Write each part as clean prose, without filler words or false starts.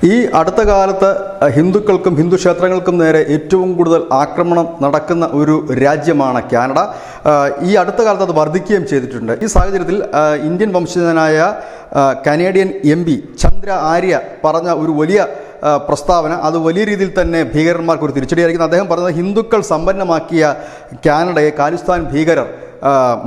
ഈ അടുത്ത കാലത്ത് ഹിന്ദുക്കൾക്കും ഹിന്ദു ക്ഷേത്രങ്ങൾക്കും നേരെ ഏറ്റവും കൂടുതൽ ആക്രമണം നടക്കുന്ന ഒരു രാജ്യമാണ് കാനഡ. ഈ അടുത്ത കാലത്ത് അത് വർദ്ധിക്കുകയും ചെയ്തിട്ടുണ്ട്. ഈ സാഹചര്യത്തിൽ ഇന്ത്യൻ വംശജനായ കനേഡിയൻ MP ചന്ദ്ര ആര്യ പറഞ്ഞ ഒരു വലിയ പ്രസ്താവന അത് വലിയ രീതിയിൽ തന്നെ ഭീകരന്മാർക്ക് ഒരു തിരിച്ചടിയായിരിക്കുന്നു. അദ്ദേഹം പറഞ്ഞത് ഹിന്ദുക്കൾ സമ്പന്നമാക്കിയ കാനഡയെ ഖാലിസ്ഥാൻ ഭീകരർ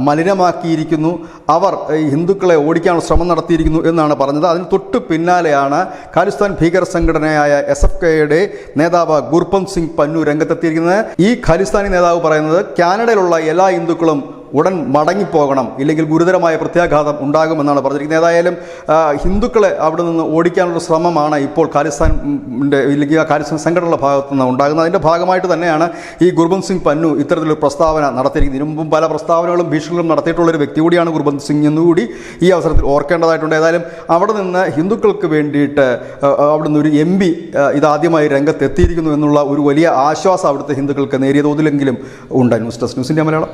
മലിനമാക്കിയിരിക്കുന്നു, അവർ ഹിന്ദുക്കളെ ഓടിക്കാനുള്ള ശ്രമം നടത്തിയിരിക്കുന്നു എന്നാണ് പറഞ്ഞത്. അതിന് തൊട്ട് പിന്നാലെയാണ് ഖാലിസ്ഥാൻ ഭീകര സംഘടനയായ SFKയുടെ നേതാവ് ഗുർപന്ത് സിംഗ് പന്നു രംഗത്തെത്തിയിരിക്കുന്നത്. ഈ ഖാലിസ്ഥാനി നേതാവ് പറയുന്നത് കാനഡയിലുള്ള എല്ലാ ഹിന്ദുക്കളും ഉടൻ മടങ്ങിപ്പോകണം, ഇല്ലെങ്കിൽ ഗുരുതരമായ പ്രത്യാഘാതം ഉണ്ടാകുമെന്നാണ് പറഞ്ഞിരിക്കുന്നത്. ഏതായാലും ഹിന്ദുക്കളെ അവിടെ നിന്ന് ഓടിക്കാനുള്ള ശ്രമമാണ് ഇപ്പോൾ ഖാലിസ്ഥാൻ്റെ ഇല്ലെങ്കിൽ ഖാലിസ്ഥാൻ സംഘടനയുടെ ഭാഗത്തു നിന്ന് ഉണ്ടാകുന്നത്. അതിൻ്റെ ഭാഗമായിട്ട് തന്നെയാണ് ഈ ഗുർപന്ത് സിംഗ് പന്നു ഇത്തരത്തിലൊരു പ്രസ്താവന നടത്തിയിരിക്കുന്നത്. ഇതിനു മുമ്പും പല പ്രസ്താവനകളും ഭീഷണികളും നടത്തിയിട്ടുള്ളൊരു വ്യക്തി കൂടിയാണ് ഗുർപന്ത് സിംഗ് എന്നുകൂടി ഈ അവസരത്തിൽ ഓർക്കേണ്ടതായിട്ടുണ്ട്. ഏതായാലും അവിടെ നിന്ന് ഹിന്ദുക്കൾക്ക് വേണ്ടിയിട്ട് അവിടെ നിന്ന് ഒരു MP ഇതാദ്യമായി രംഗത്തെത്തിയിരിക്കുന്നു എന്നുള്ള ഒരു വലിയ ആശ്വാസം അവിടുത്തെ ഹിന്ദുക്കൾക്ക് നേരിയ തോതിലെങ്കിലും ഉണ്ട്. News desk news India Malayalam.